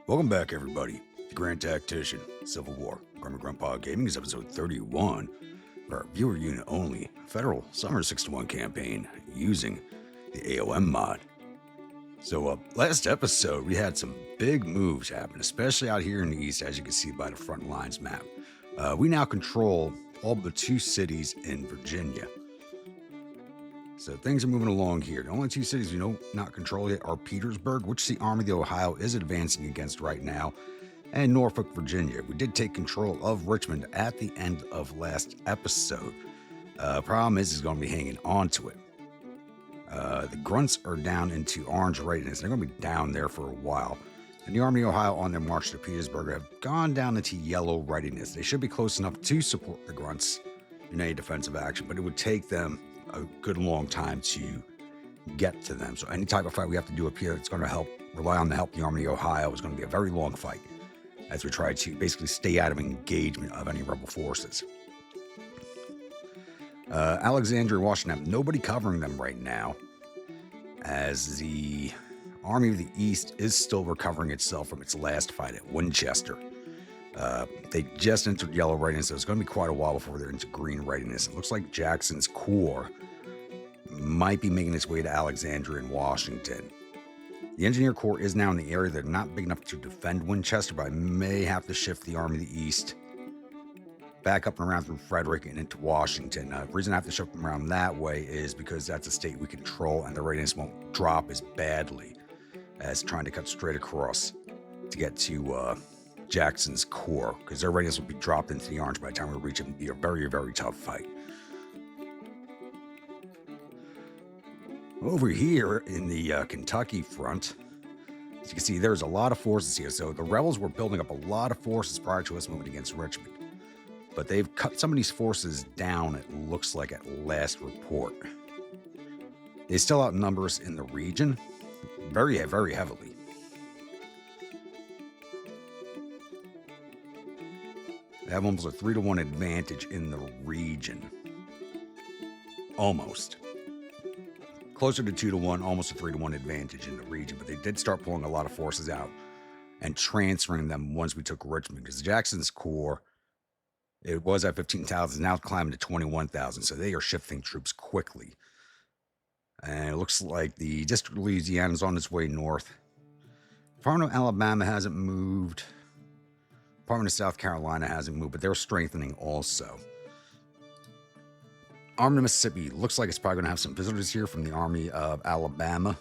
Welcome back, everybody. The Grand Tactician, Civil War, Grandpa Gaming is episode 31 for our viewer unit only Federal Summer 61 campaign using the a.o.m mod. So, last episode, we had some big moves happen, especially out here in the east, as you can see by the front lines map. We now control all but 2 cities in Virginia. So things are moving along here. The only 2 cities we don't not control yet are Petersburg, which the Army of the Ohio is advancing against right now, and Norfolk, Virginia. We did take control of Richmond at the end of last episode. Problem is, he's going to be hanging on to it. The grunts are down into orange readiness. They're going to be down there for a while. And the Army of Ohio on their march to Petersburg have gone down into yellow readiness. They should be close enough to support the grunts in any defensive action, but it would take them a good long time to get to them. So any type of fight we have to do up here that's going to rely on the help of the Army of Ohio is going to be a very long fight as we try to basically stay out of engagement of any rebel forces. Alexandria, Washington, nobody covering them right now, as the Army of the East is still recovering itself from its last fight at Winchester. They just entered yellow readiness, so it's going to be quite a while before they're into green readiness. It looks like Jackson's Corps might be making its way to Alexandria and Washington. The Engineer Corps is now in the area. They're not big enough to defend Winchester, but I may have to shift the Army of the East back up and around through Frederick and into Washington. The reason I have to shift them around that way is because that's a state we control, and the readiness won't drop as badly as trying to cut straight across to get to Jackson's Corps, because their readiness will be dropped into the orange by the time we reach it and be a very, very tough fight. Over here in the Kentucky front, as you can see, there's a lot of forces here. So the rebels were building up a lot of forces prior to us moving against Richmond, but they've cut some of these forces down, it looks like, at last report. They still outnumber us in the region very, very heavily. They have almost a 3-to-1 advantage in the region. Almost. Closer to 2-to-1, almost a 3-to-1 advantage in the region, but they did start pulling a lot of forces out and transferring them once we took Richmond, because Jackson's Corps, it was at 15,000, now climbing to 21,000, so they are shifting troops quickly. And it looks like the District of Louisiana is on its way north. Department of Alabama hasn't moved. Department of South Carolina hasn't moved, but they're strengthening also. Army of Mississippi looks like it's probably going to have some visitors here from the Army of Alabama.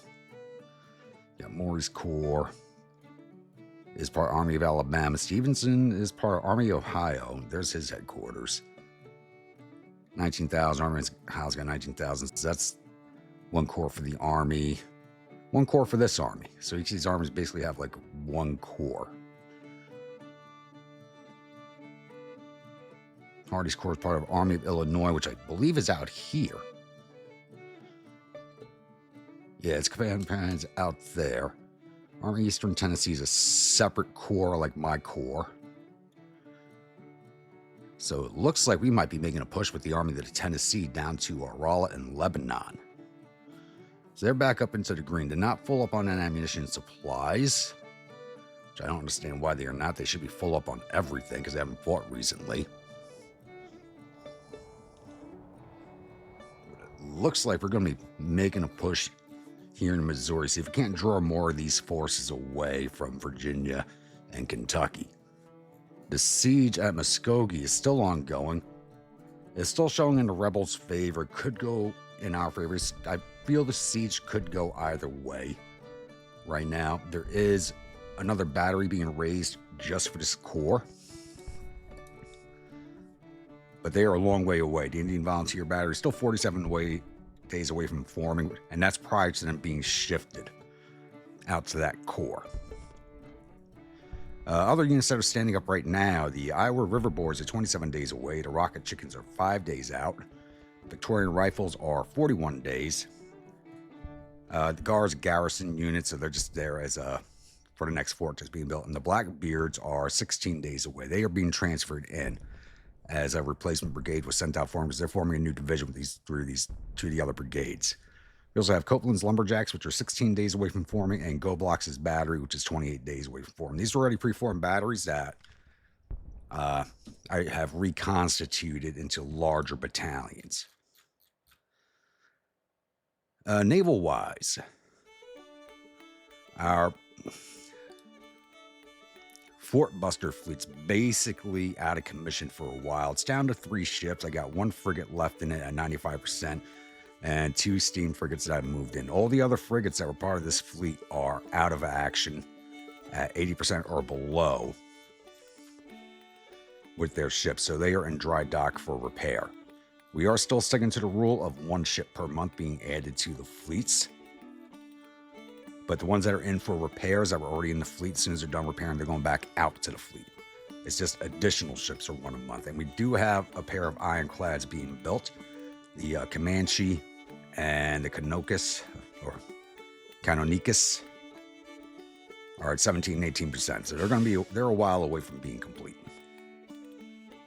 Yeah, Maury's Corps is part of Army of Alabama. Stevenson is part of Army of Ohio. There's his headquarters. 19,000. Army of Ohio's got 19,000. So that's 1 corps for the Army. 1 corps for this army. So each of these armies basically have like 1 corps. Hardee's Corps is part of Army of Illinois, which I believe is out here. Yeah, its command's out there. Army Eastern Tennessee is a separate corps, like my corps. So it looks like we might be making a push with the Army of the Tennessee down to Rolla and Lebanon. So they're back up into the green. They're not full up on ammunition and supplies, which I don't understand why they are not. They should be full up on everything because they haven't fought recently. Looks like we're going to be making a push here in Missouri. See if we can't draw more of these forces away from Virginia and Kentucky. The siege at Muskogee is still ongoing. It's still showing in the rebels' favor. It could go in our favor. I feel the siege could go either way. Right now, there is another battery being raised just for this corps, but they are a long way away. The Indian Volunteer Battery is still 47 days away from forming, and that's prior to them being shifted out to that corps. Other units that are standing up right now, the Iowa River Boards are 27 days away. The Rocket Chickens are 5 days out. Victorian Rifles are 41 days. The Guards garrison units, so they're just there as for the next fort that's being built. And the Blackbeards are 16 days away. They are being transferred in as a replacement brigade was sent out for them, because they're forming a new division with these 2 of the other brigades. We also have Copeland's Lumberjacks, which are 16 days away from forming, and Go Blocks' Battery, which is 28 days away from forming. These are already preformed batteries that I have reconstituted into larger battalions. Naval-wise, our Fort Buster fleet's basically out of commission for a while. It's down to 3 ships. I got 1 frigate left in it at 95%. And 2 steam frigates that I've moved in. All the other frigates that were part of this fleet are out of action at 80% or below with their ships, so they are in dry dock for repair. We are still sticking to the rule of 1 ship per month being added to the fleets. But the ones that are in for repairs that were already in the fleet, as soon as they're done repairing, they're going back out to the fleet. It's just additional ships are 1 a month. And we do have a pair of ironclads being built. The Comanche and the Canocus, or Canonicus, are at 17 and 18%. So they're a while away from being complete.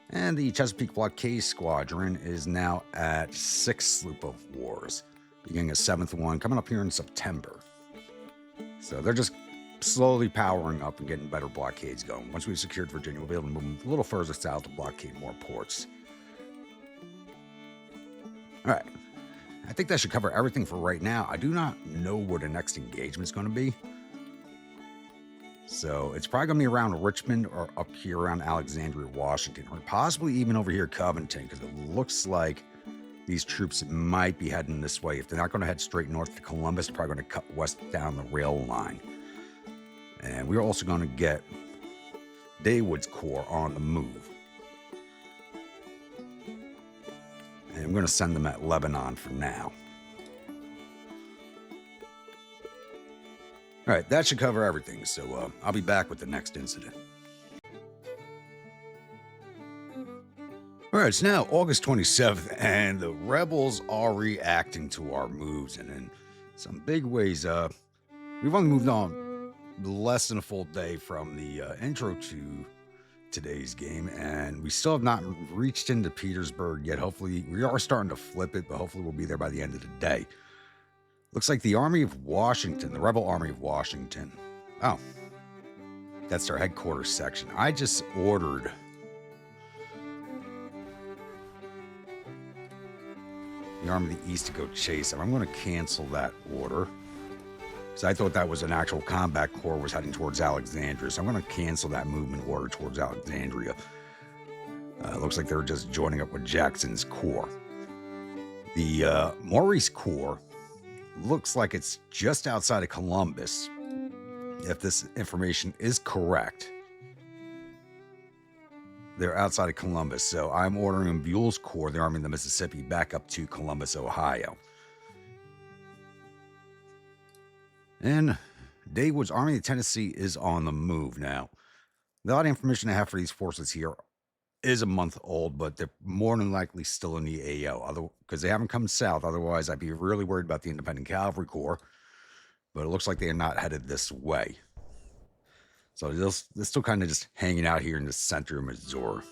And the Chesapeake Blockade Squadron is now at 6 sloop of wars, beginning a 7th one coming up here in September. So they're just slowly powering up and getting better blockades going. Once we've secured Virginia, we'll be able to move a little further south to blockade more ports. All right. I think that should cover everything for right now. I do not know where the next engagement is going to be. So it's probably going to be around Richmond or up here around Alexandria, Washington, or possibly even over here Covington, because it looks like these troops might be heading this way. If they're not going to head straight north to Columbus, they're probably going to cut west down the rail line. And we're also going to get Daywood's Corps on the move. And I'm going to send them at Lebanon for now. All right, that should cover everything. So I'll be back with the next incident. All right, it's now August 27th, and the rebels are reacting to our moves. And in some big ways, we've only moved on less than a full day from the intro to today's game, and we still have not reached into Petersburg yet. Hopefully, we are starting to flip it, but hopefully we'll be there by the end of the day. Looks like the Army of Washington, the Rebel Army of Washington. Oh, that's their headquarters section. I just ordered the Army of the East to go chase them. I'm going to cancel that order. So I thought that was an actual combat corps was heading towards Alexandria. So I'm going to cancel that movement order towards Alexandria. Looks like they're just joining up with Jackson's corps. The Maurice Corps looks like it's just outside of Columbus, if this information is correct. They're outside of Columbus, so I'm ordering Buell's Corps, the Army of the Mississippi, back up to Columbus, Ohio. And Daywood's Army of Tennessee is on the move now. The odd information I have for these forces here is a month old, but they're more than likely still in the AO, because they haven't come south. Otherwise, I'd be really worried about the Independent Cavalry Corps. But it looks like they are not headed this way. So they're still kind of just hanging out here in the center of Missouri.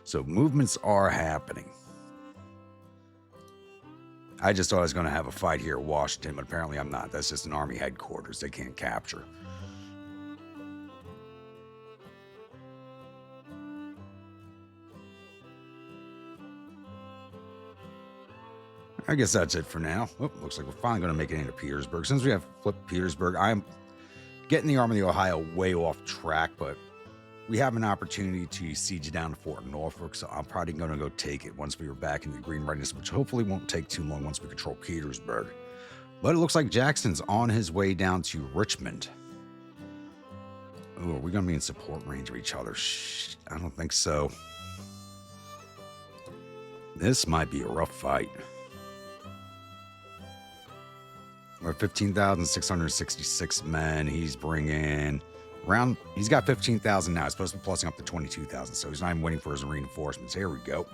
So movements are happening. I just thought I was going to have a fight here at Washington, but apparently I'm not. That's just an Army headquarters they can't capture. I guess that's it for now. Oh, looks like we're finally going to make it into Petersburg. Since we have flipped Petersburg, I'm getting the Army of the Ohio way off track, but we have an opportunity to siege down to Fort Norfolk, so I'm probably going to go take it once we are back in the green readiness, which hopefully won't take too long once we control Petersburg. But it looks like Jackson's on his way down to Richmond. Oh, are we going to be in support range of each other? Shh, I don't think so. This might be a rough fight. We're at 15,666 men. He's bringing around, he's got 15,000 now. He's supposed to be plussing up to 22,000, so he's not even waiting for his reinforcements. Here we go.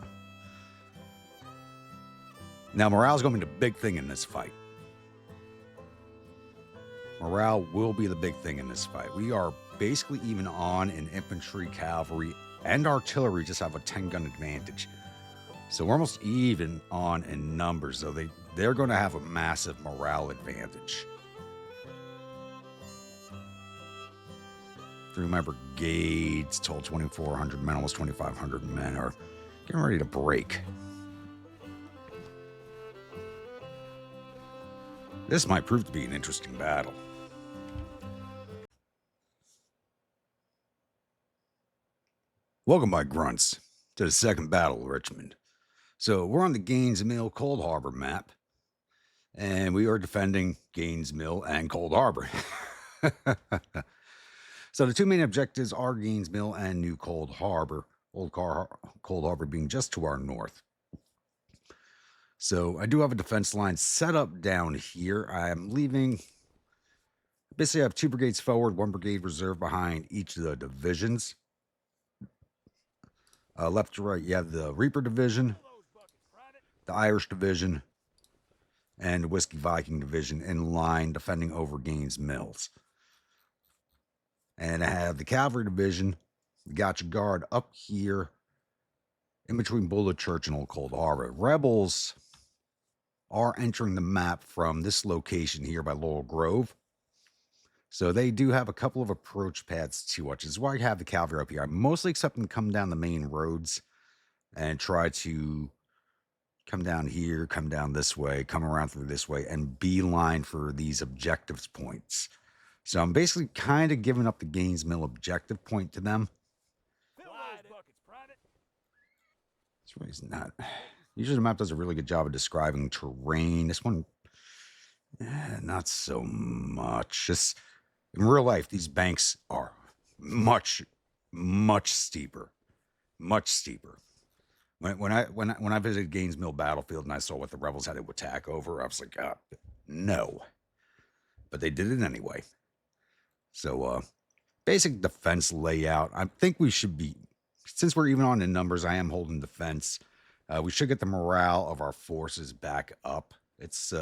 Now, morale's going to be the big thing in this fight. Morale will be the big thing in this fight. We are basically even on in infantry, cavalry, and artillery just have a 10-gun advantage. So we're almost even on in numbers, so they're going to have a massive morale advantage. Through my brigades, total 2,400 men, almost 2,500 men are getting ready to break. This might prove to be an interesting battle. Welcome, my grunts, to the second battle of Richmond. So we're on the Gaines Mill Cold Harbor map, and we are defending Gaines Mill and Cold Harbor. So the two main objectives are Gaines Mill and New Cold Harbor, Cold Harbor being just to our north. So I do have a defense line set up down here. I am leaving, basically I have 2 brigades forward, 1 brigade reserve behind each of the divisions. Left to right, you have the Reaper Division, the Irish Division, and the Whiskey Viking Division in line defending over Gaines Mills. And I have the Cavalry Division, the Gotcha Guard up here in between Bullet Church and Old Cold Harbor. Rebels are entering the map from this location here by Laurel Grove. So they do have a couple of approach paths to watch. This is why I have the cavalry up here. I mostly expect them to come down the main roads and try to come down here, come down this way, come around through this way, and beeline for these objectives points. So I'm basically kind of giving up the Gaines Mill objective point to them. This way's not. Usually the map does a really good job of describing terrain. This one, not so much. Just in real life, these banks are much steeper, much steeper. When I visited Gaines Mill Battlefield and I saw what the rebels had to attack over, I was like, no. But they did it anyway. So, basic defense layout. I think we should be, since we're even on in numbers, I am holding defense. We should get the morale of our forces back up. It's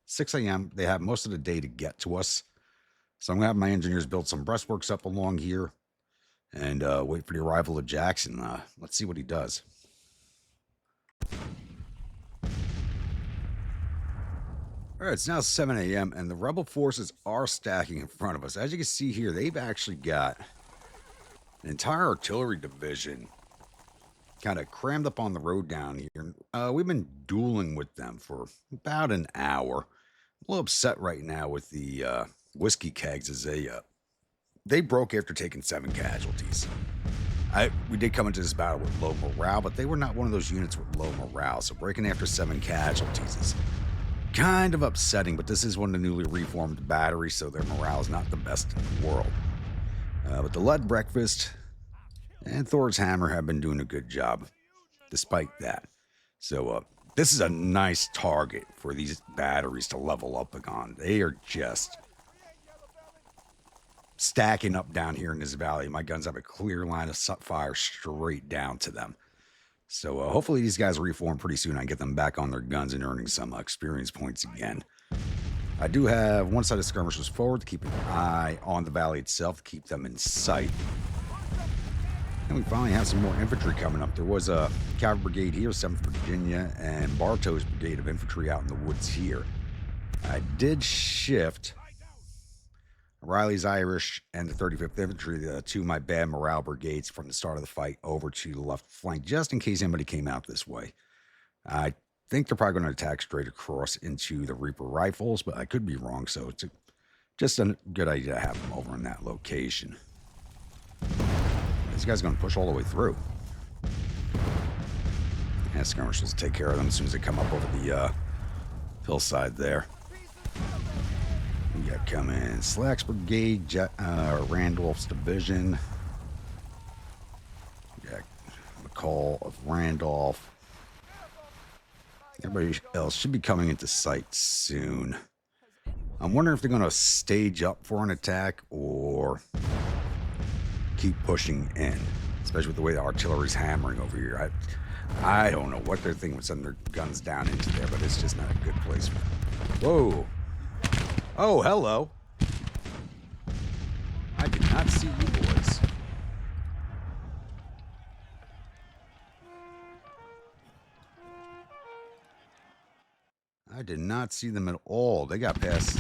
6 a.m. They have most of the day to get to us. So I'm going to have my engineers build some breastworks up along here and wait for the arrival of Jackson. Let's see what he does. All right, it's now 7 a.m. and the rebel forces are stacking in front of us. As you can see here, they've actually got an entire artillery division kind of crammed up on the road down here. We've been dueling with them for about an hour. I'm a little upset right now with the whiskey kegs as they broke after taking 7 casualties. We did come into this battle with low morale, but they were not one of those units with low morale, so breaking after 7 casualties is kind of upsetting, but this is one of the newly reformed batteries, so their morale is not the best in the world. But the Lead Breakfast and Thor's Hammer have been doing a good job despite that. So this is a nice target for these batteries to level up on. They are just stacking up down here in this valley. My guns have a clear line of fire straight down to them. So hopefully these guys reform pretty soon. I can get them back on their guns and earning some experience points again. I do have one side of skirmishers forward to keep an eye on the valley itself, to keep them in sight. And we finally have some more infantry coming up. There was a cavalry brigade here, 7th Virginia, and Bartow's brigade of infantry out in the woods here. I did shift Riley's Irish and the 35th Infantry, the 2 of my bad morale brigades from the start of the fight, over to the left flank, just in case anybody came out this way. I think they're probably going to attack straight across into the Reaper rifles, but I could be wrong, so it's just a good idea to have them over in that location. This guy's going to push all the way through. Yeah, skirmishers will take care of them as soon as they come up over the hillside there. We got coming Slack's brigade, Randolph's division. We got McCall of Randolph. Everybody else should be coming into sight soon. I'm wondering if they're going to stage up for an attack or keep pushing in, especially with the way the artillery's hammering over here. I don't know what they're thinking with sending their guns down into there, but it's just not a good place for them. Whoa. Oh, hello. I did not see you boys. did not see them at all. They got past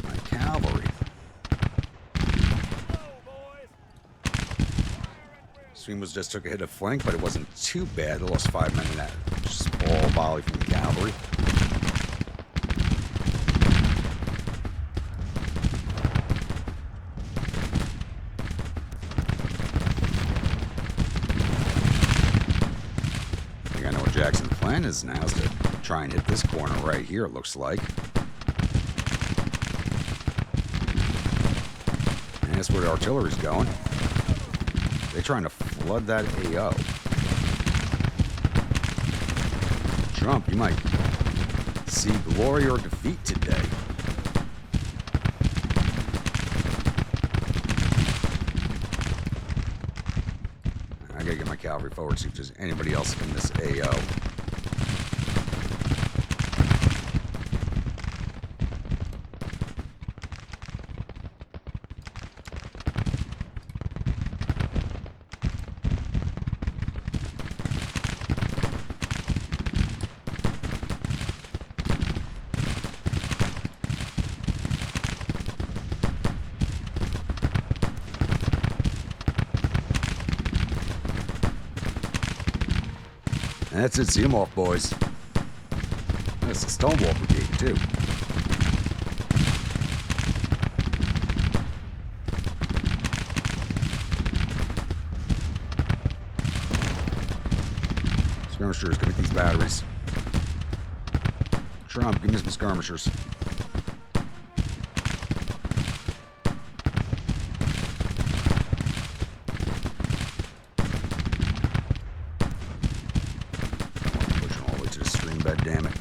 my cavalry. Stream was just took a hit of flank, but it wasn't too bad. They lost 5 men in that. Just all volley from the cavalry. I think I know what Jackson's plan is now, is to try and hit this corner right here, it looks like. And that's where the artillery's going. They're trying to flood that AO. Trump, you might see glory or defeat today. I gotta get my cavalry forward, see if there's anybody else in this AO. That's it, see them off, boys. That's a Stonewall Brigade, too. Skirmishers, give me these batteries. Trump, give me some skirmishers. Damn it.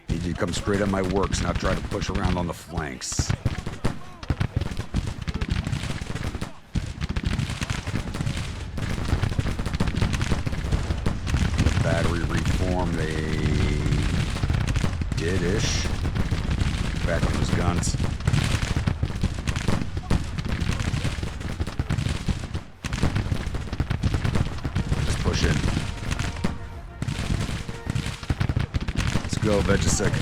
Need you to come straight at my works, not try to push around on the flanks. The battery reform, they did-ish. Back on those guns. Let's push in. Let's go, Vegisek.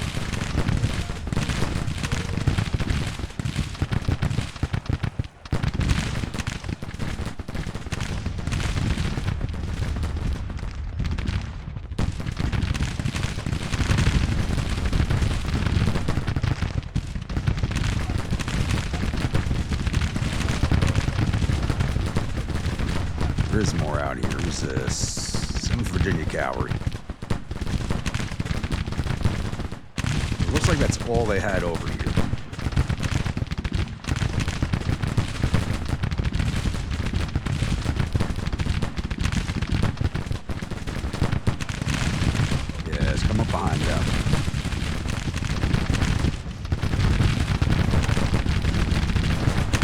There is more out here. Who's this? 7th Virginia Cavalry. It looks like that's all they had over here. Yes, come up behind them.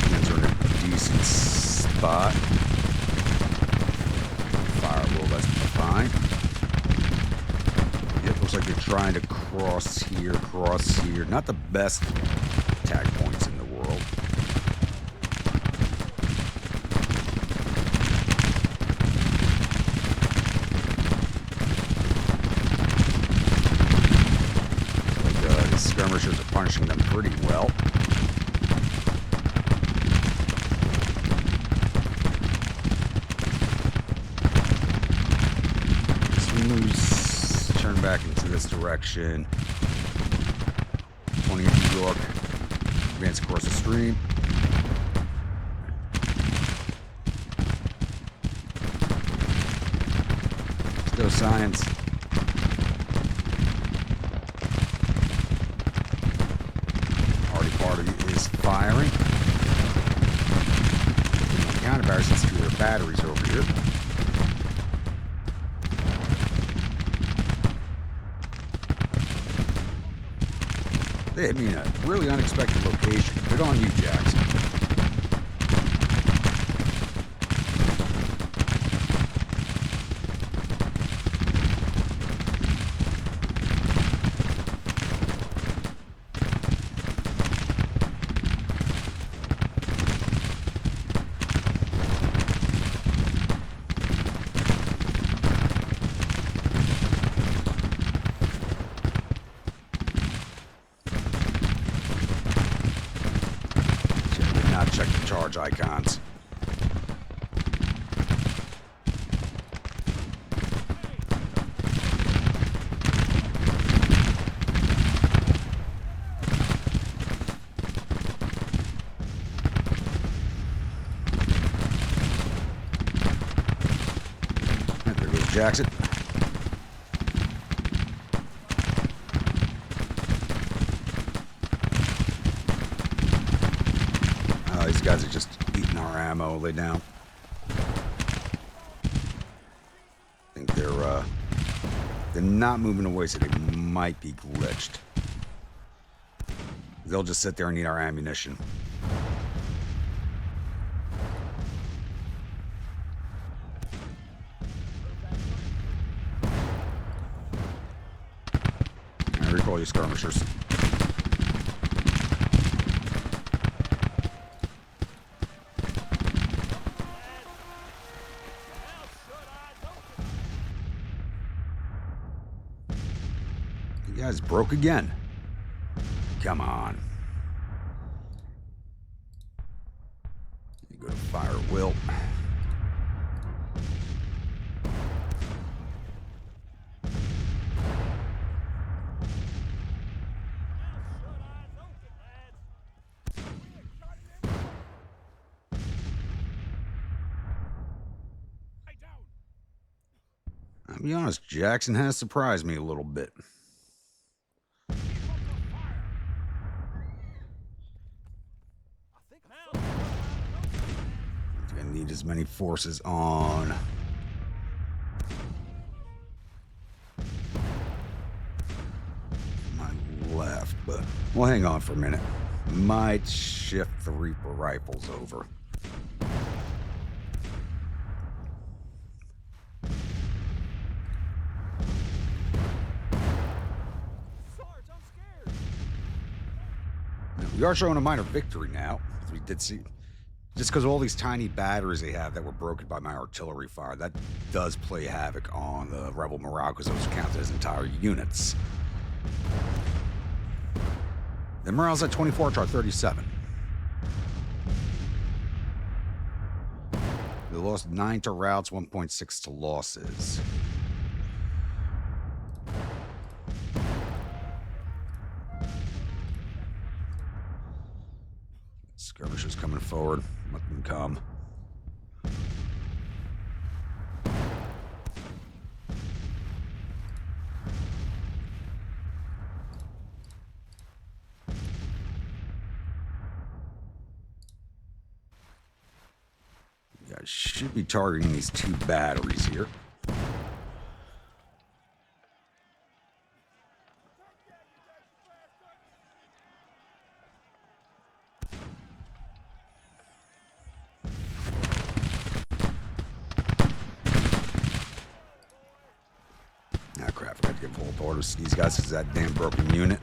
These are in a decent spot. Fine. It looks like they're trying to cross here. Not the best attack points in the world. Like the skirmishers are punishing them pretty well. Turn back into this direction. 20 New York. Advance across the stream. Let's go, science. Party is firing. Counterbarrage since there are batteries over here. They hit me in a really unexpected location. Good on you, Jackson. charge icons. There goes Jackson. These guys are just eating our ammo. Lay down. I think they're not moving away, so they might be glitched. They'll just sit there and eat our ammunition. I recall you skirmishers. You guys broke again. Come on. You go to fire at will. I'll be honest, Jackson has surprised me a little bit. Gonna need as many forces on my left, but we'll hang on for a minute. Might shift the Reaper rifles over. We are showing a minor victory now, as we did see. Just because of all these tiny batteries they have that were broken by my artillery fire, that does play havoc on the rebel morale, because those count as entire units. The morale's at 24 to our 37. They lost 9 to routes, 1.6 to losses. Skirmishers coming forward. Let them come. You guys should be targeting these 2 batteries here. Ah, crap, I got to give full orders to these guys because that damn broken unit.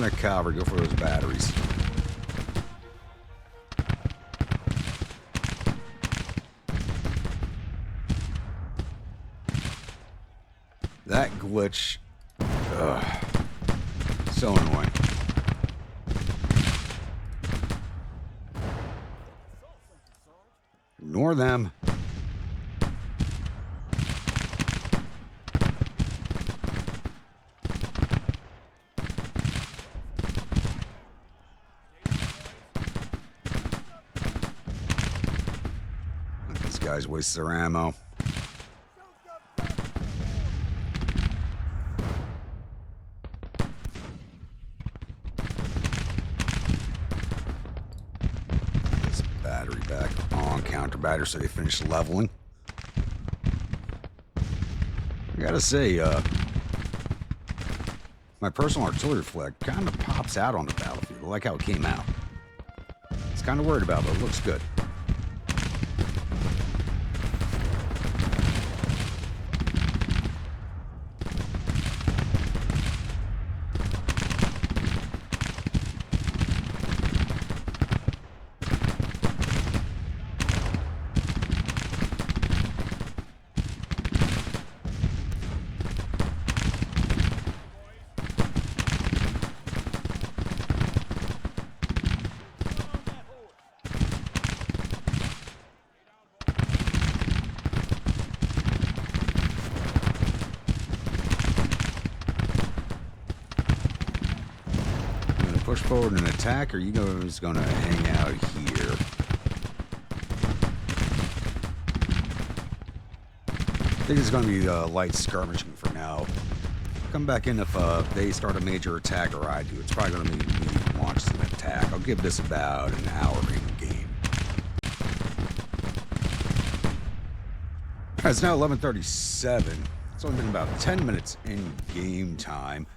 That cavalry, go for those batteries. That glitch, so annoying. Ignore them. Guys waste their ammo. This battery back on counter battery so they finish leveling. I gotta say, my personal artillery flag kind of pops out on the battlefield. I like how it came out. It's kind of worried about it, but it looks good. push forward and attack, or are you guys going to hang out here? I think it's going to be light skirmishing for now. Come back in if they start a major attack or I do. It's probably going to be me launch an attack. I'll give this about an hour in game. It's now 11:37. It's only been about 10 minutes in game time.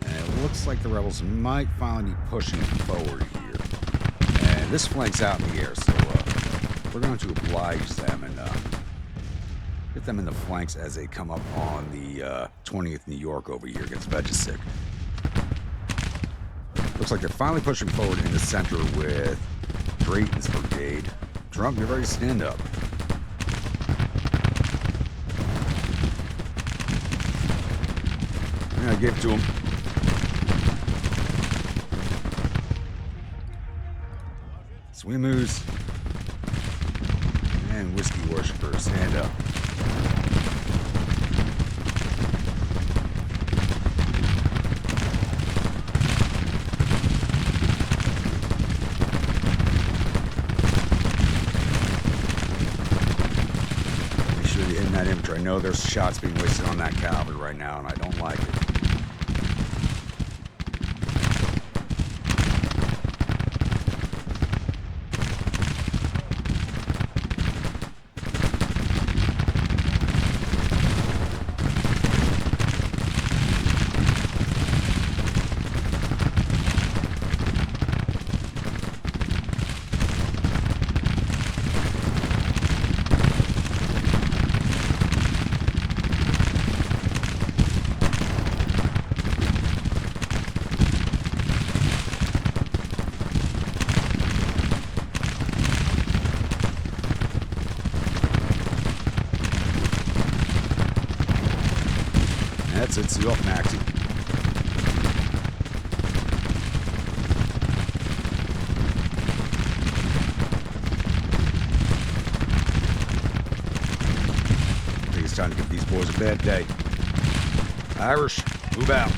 And it looks like the rebels might finally be pushing forward here. And this flank's out in the air, so we're going to oblige them and get them in the flanks as they come up on the 20th New York over here against Vegesick. Looks like they're finally pushing forward in the center with Drayton's brigade. Trump, you're ready to stand up. Yeah, I gave it to him. Swimmers and whiskey worshippers, stand up. Make sure you're hitting that infantry. I know there's shots being wasted on that cavalry right now, and I don't like it. That's it, so you up, Maxie. I think it's time to give these boys a bad day. Irish, move out.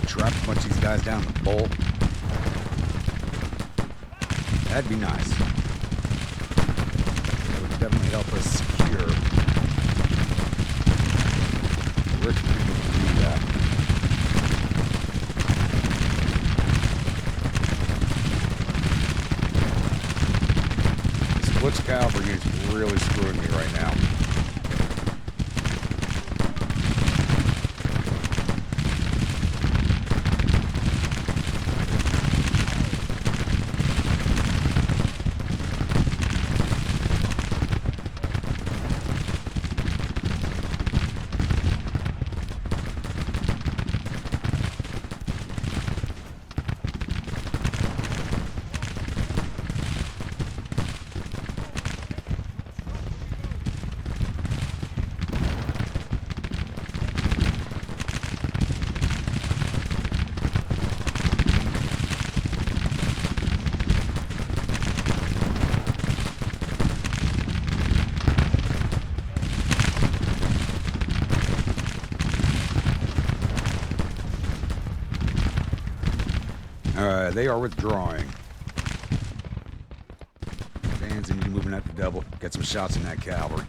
Trap a bunch of these guys down the bowl. That'd be nice. That would definitely help us secure Richmond. Do that. This Blitz cavalry is really screwing me right now. They are withdrawing. Fans, and you're moving at the double. Get some shots in that cavalry.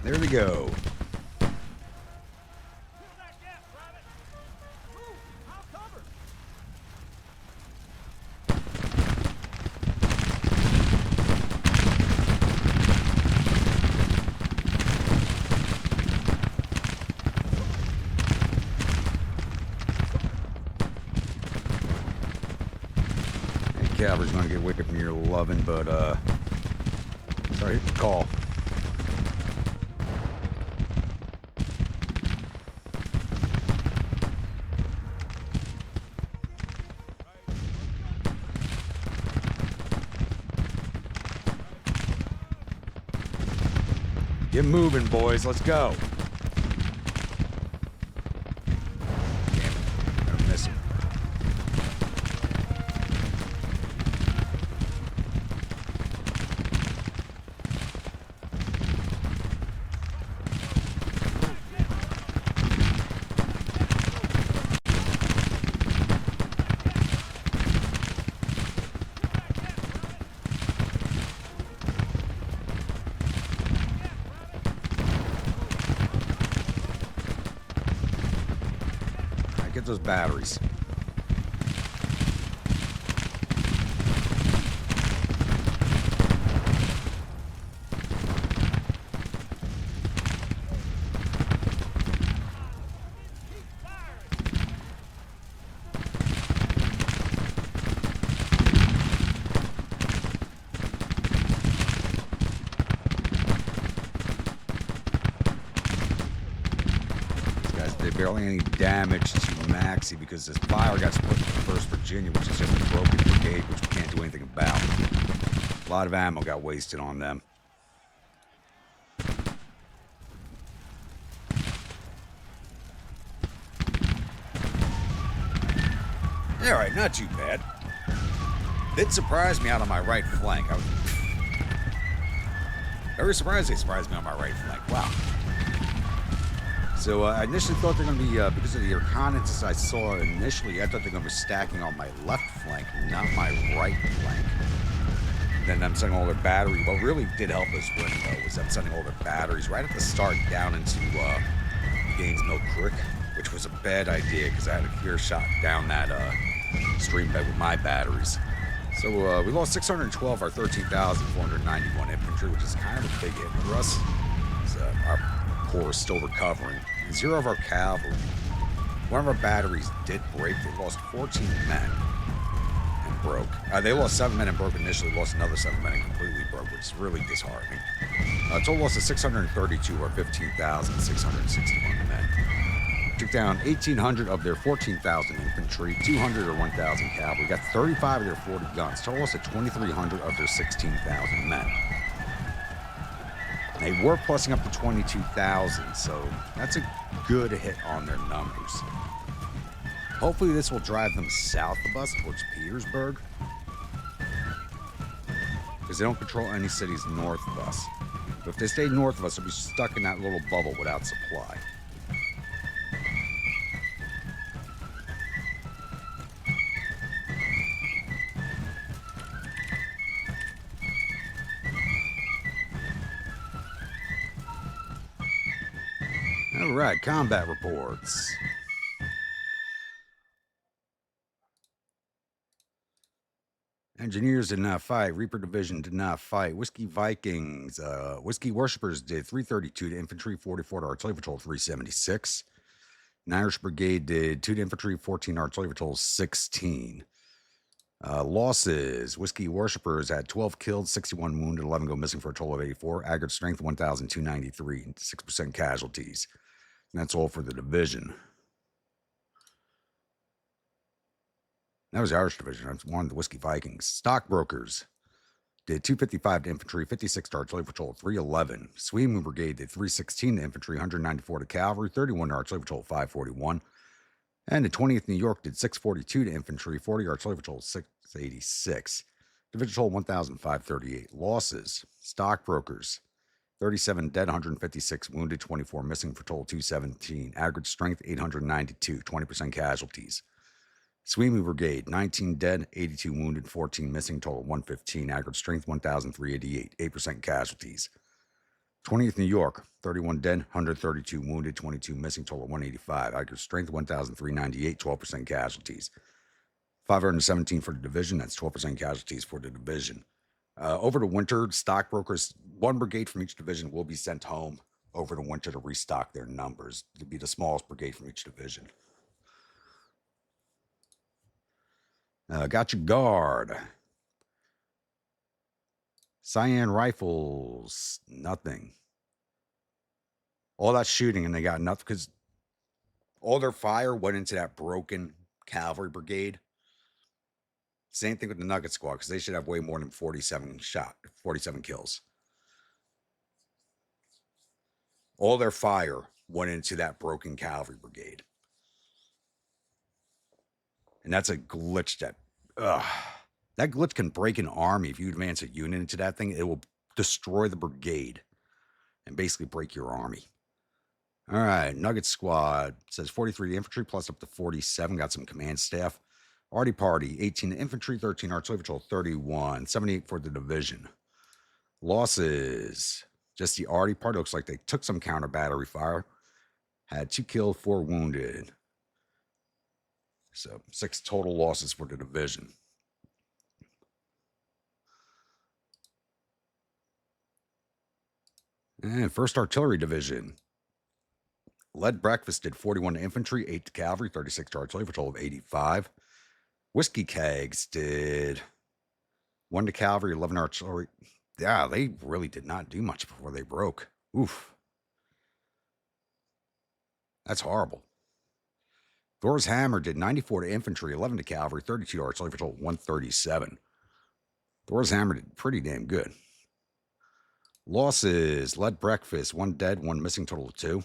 There we go. cavalry's going to get away from your loving, but, sorry, hit the call. Get moving, boys. Let's go. Damn it. I'm gonna miss him. Get those batteries. Did barely any damage to Maxie because his fire got split from 1st Virginia, which is just a broken brigade, which we can't do anything about. A lot of ammo got wasted on them. Alright, not too bad. It surprised me out on my right flank. I was very surprised they surprised me on my right flank. Wow. So I initially thought they're going to be, because of the reconnaissance I saw initially, I thought they're going to be stacking on my left flank, not my right flank. Then I'm sending all their batteries. What really did help us win, though, was I'm sending all their batteries right at the start down into Gainesville Creek, which was a bad idea because I had a clear shot down that stream bed with my batteries. So we lost 612 our 13,491 infantry, which is kind of a big hit for us. Our corps is still recovering. 0 of our cavalry. One of our batteries did break. They lost 14 men and broke. They lost 7 men and broke initially. Lost another 7 men and completely broke, which is really disheartening. Total loss of 632 or 15,661 men. Took down 1,800 of their 14,000 infantry, 200 or 1,000 cavalry. Got 35 of their 40 guns. Total loss of 2,300 of their 16,000 men. They were plussing up to 22,000, so that's a good hit on their numbers. Hopefully this will drive them south of us towards Petersburg, because they don't control any cities north of us. But if they stay north of us, they'll be stuck in that little bubble without supply. All right, combat reports. Engineers did not fight. Reaper Division did not fight. Whiskey Vikings, Whiskey Worshippers did 332 to infantry, 44 to artillery patrol, 376. An Irish Brigade did 2 to infantry, 14 to artillery patrol, 16. Losses. Whiskey Worshippers had 12 killed, 61 wounded, 11 go missing for a total of 84. Aggregate strength 1,293, 6% casualties. And that's all for the division. That was the Irish Division. I wanted the Whiskey Vikings. Stockbrokers did 255 to infantry, 56 to artillery patrol, 311. Sweden Brigade did 316 to infantry, 194 to cavalry, 31 to artillery patrol, 541. And the 20th New York did 642 to infantry, 40 artillery patrol, 686. Division total 1,538. Losses. Stockbrokers 37 dead, 156 wounded, 24 missing for total 217. Aggregate strength 892, 20% casualties. Sweden Brigade 19 dead, 82 wounded, 14 missing, total 115. Aggregate strength 1,388, 8% casualties. 20th New York 31 dead, 132 wounded, 22 missing, total 185. Aggregate strength 1,398, 12% casualties. 517 for the division. That's 12% casualties for the division. Over the winter, stockbrokers, 1 brigade from each division will be sent home over the winter to restock their numbers. It'll be the smallest brigade from each division. Got your guard. Cyan rifles, nothing. All that shooting and they got nothing because all their fire went into that broken cavalry brigade. Same thing with the Nugget Squad because they should have way more than 47 kills. All their fire went into that broken cavalry brigade. And that's a glitch that glitch can break an army. If you advance a unit into that thing, it will destroy the brigade and basically break your army. All right, Nugget Squad says 43 infantry plus up to 47. Got some command staff. Arty Party, 18 infantry, 13 artillery patrol, 31, 78 for the division. Losses, just the Arty Party. Looks like they took some counter battery fire. Had 2 killed, 4 wounded. So 6 total losses for the division. And 1st Artillery Division. Lead Breakfast did 41 to infantry, 8 to cavalry, 36 to artillery, for a total of 85. Whiskey Kegs did 1 to cavalry, 11 to artillery. Yeah, they really did not do much before they broke. Oof. That's horrible. Thor's Hammer did 94 to infantry, 11 to cavalry, 32 to artillery, for a total of 137. Thor's Hammer did pretty damn good. Losses, Lead Breakfast, 1 dead, 1 missing, total of 2.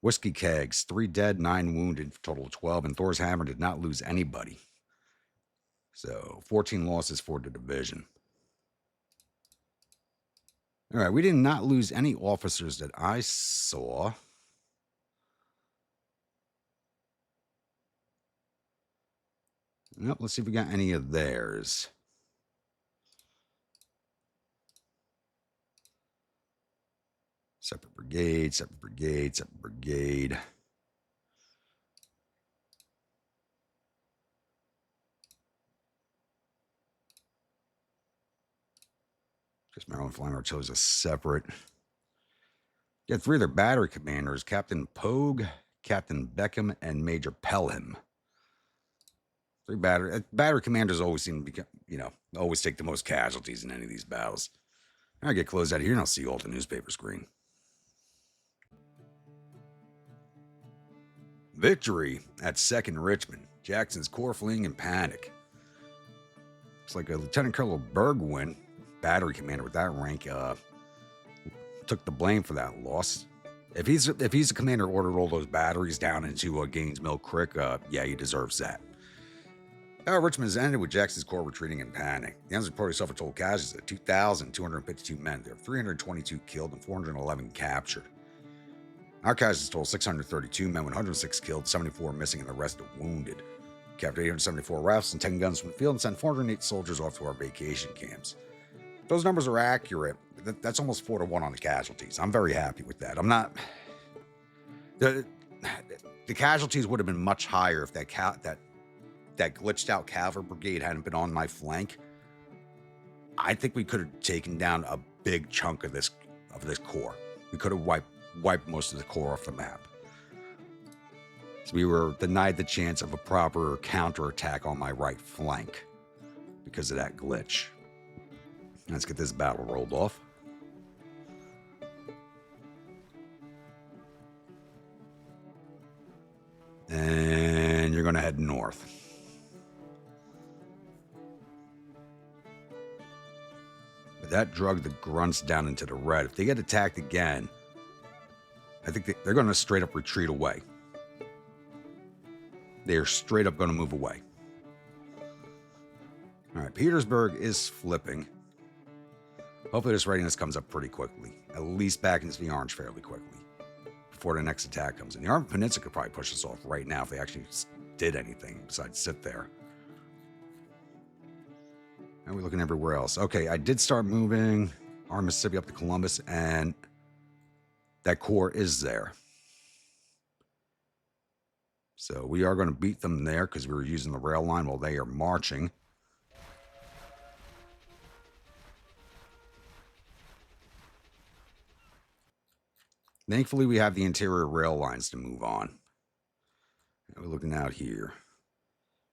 Whiskey Kegs, 3 dead, 9 wounded, total of 12. And Thor's Hammer did not lose anybody. So 14 losses for the division. All right, we did not lose any officers that I saw. Nope, let's see if we got any of theirs. Separate brigade, separate brigade, separate brigade. Because Maryland Flying Artillery is a separate. You had 3 of their battery commanders, Captain Pogue, Captain Beckham, and Major Pelham. 3 battery commanders always seem to be, always take the most casualties in any of these battles. I'll get closed out of here and I'll see you all at the newspaper screen. Victory at 2nd Richmond. Jackson's corps fleeing in panic. Looks like a Lieutenant Colonel Bergwin, battery commander with that rank, took the blame for that loss. If he's a commander, ordered all those batteries down into Gaines Mill Creek, yeah, he deserves that. Richmond has ended with Jackson's corps retreating in panic. The Ensign reported suffered total casualties of 2,252 men. There were 322 killed and 411 captured. Our casualties total 632 men, 106 killed, 74 missing, and the rest are wounded. Captured 874 rifles and 10 guns from the field and sent 408 soldiers off to our vacation camps. If those numbers are accurate, that's almost 4 to 1 on the casualties. I'm very happy with that. I'm not. The casualties would have been much higher if that glitched out cavalry brigade hadn't been on my flank. I think we could have taken down a big chunk of this corps. We could have wiped most of the corps off the map. So we were denied the chance of a proper counterattack on my right flank because of that glitch. Let's get this battle rolled off. And you're going to head north. But that drug the grunts down into the red. If they get attacked again, I think they're going to straight up retreat away. They are straight up going to move away. All right, Petersburg is flipping. Hopefully this readiness comes up pretty quickly. At least back into the orange fairly quickly. Before the next attack comes in. The Army Peninsula could probably push us off right now if they actually did anything besides sit there. And we're looking everywhere else. Okay, I did start moving our Mississippi up to Columbus, and that corps is there. So we are going to beat them there because we were using the rail line while they are marching. Thankfully, we have the interior rail lines to move on. We're looking out here.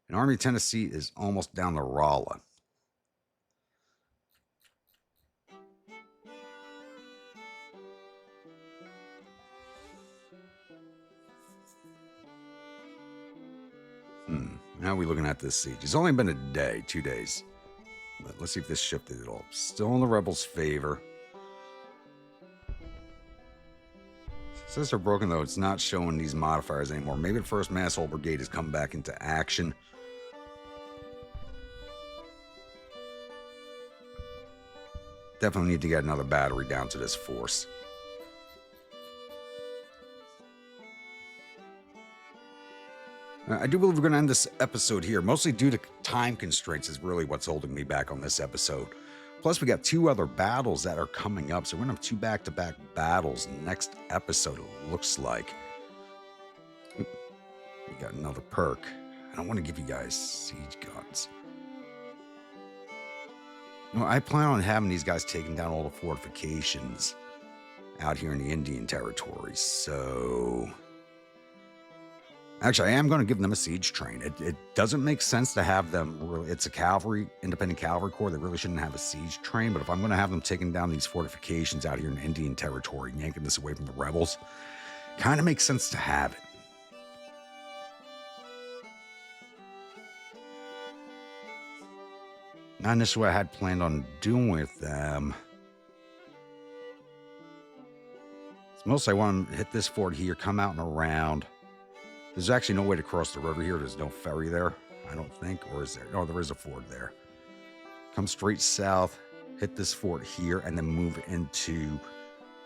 And Army of Tennessee is almost down to Rolla. How are we looking at this siege? It's only been a day, 2 days. But let's see if this shifted at all. Still in the rebels' favor. Since they're broken, though, it's not showing these modifiers anymore. Maybe the 1st Mass Hull Brigade has come back into action. Definitely need to get another battery down to this force. I do believe we're going to end this episode here, mostly due to time constraints is really what's holding me back on this episode. Plus, we got 2 other battles that are coming up, so we're going to have 2 back-to-back battles next episode, it looks like. We got another perk. I don't want to give you guys siege guns. No, I plan on having these guys taking down all the fortifications out here in the Indian territories, so... Actually, I am going to give them a siege train. It doesn't make sense to have them... It's a cavalry, independent cavalry corps. They really shouldn't have a siege train, but if I'm going to have them taking down these fortifications out here in Indian territory and yanking this away from the rebels, kind of makes sense to have it. Not initially what I had planned on doing with them. It's mostly I want to hit this fort here, come out and around. There's actually no way to cross the river here. There's no ferry there, I don't think. Or is there? No, there is a ford there. Come straight south, hit this fort here, and then move into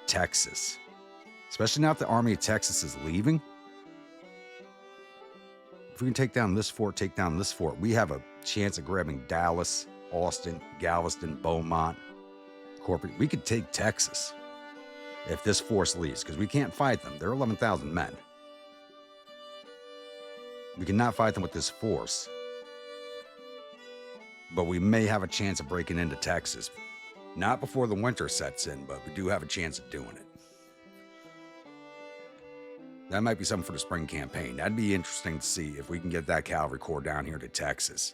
Texas. Especially now that the Army of Texas is leaving. If we can take down this fort, we have a chance of grabbing Dallas, Austin, Galveston, Beaumont, Corpus. We could take Texas if this force leaves, because we can't fight them. They're 11,000 men. We cannot fight them with this force. But we may have a chance of breaking into Texas. Not before the winter sets in, but we do have a chance of doing it. That might be something for the spring campaign. That'd be interesting to see if we can get that cavalry corps down here to Texas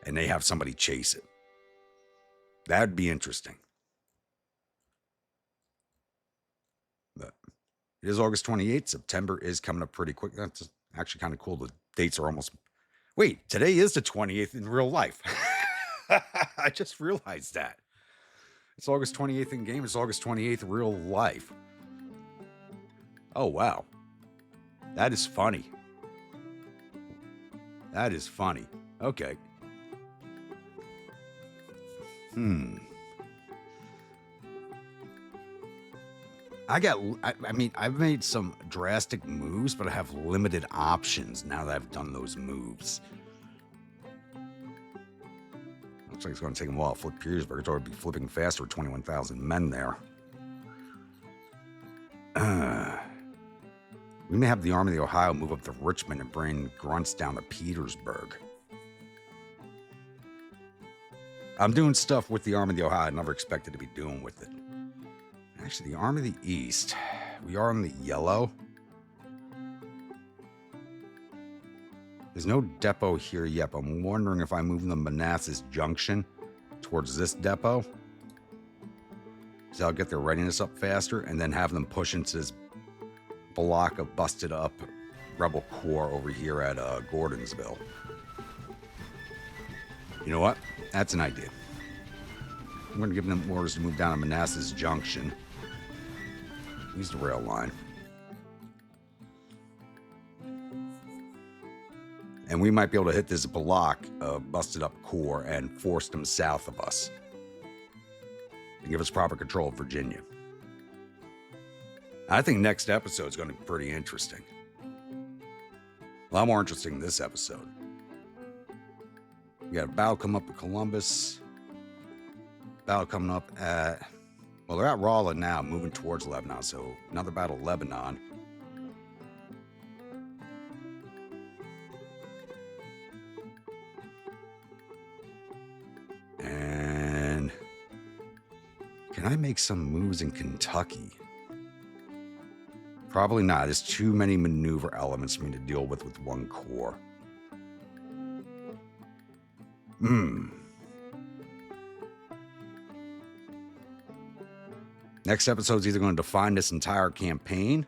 and they have somebody chase it. That'd be interesting. But it is August 28th. September is coming up pretty quick. That's actually kind of cool. The dates are almost... Wait, today is the 28th in real life. I just realized that. It's August 28th in game. It's August 28th real life. Oh, wow. That is funny. That is funny. Okay. I mean, I've made some drastic moves, but I have limited options now that I've done those moves. Looks like it's going to take them a while to flip Petersburg. It's already be flipping faster with 21,000 men there. We may have the Army of the Ohio move up to Richmond and bring grunts down to Petersburg. I'm doing stuff with the Army of the Ohio I never expected to be doing with it. Actually, the Army of the East, we are on the yellow. There's no depot here yet, but I'm wondering if I move the Manassas Junction towards this depot. So I'll get their readiness up faster and then have them push into this block of busted up rebel corps over here at Gordonsville. You know what? That's an idea. I'm going to give them orders to move down to Manassas Junction. Use the rail line. And we might be able to hit this block of busted up corps and force them south of us. And give us proper control of Virginia. I think next episode is going to be pretty interesting. A lot more interesting than this episode. We got a battle coming up at Columbus. Battle coming up at... Well, they're at Rolla now, moving towards Lebanon. So another battle at Lebanon. And... Can I make some moves in Kentucky? Probably not. There's too many maneuver elements for me to deal with one corps. Next episode's either going to define this entire campaign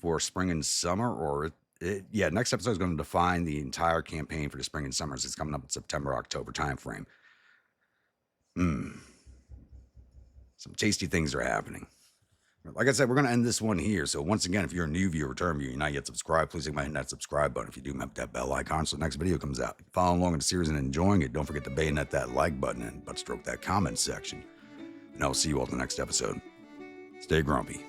for spring and summer, or Next episode is going to define the entire campaign for the spring and summers. It's coming up in September, October timeframe. Some tasty things are happening. Like I said, we're going to end this one here. So once again, if you're a new viewer, return viewer, you're not yet subscribed, please hit that subscribe button. If you do, remember that bell icon so the next video comes out. Following along in the series and enjoying it, don't forget to bayonet that like button and butt stroke that comment section. And I'll see you all in the next episode. Stay grumpy.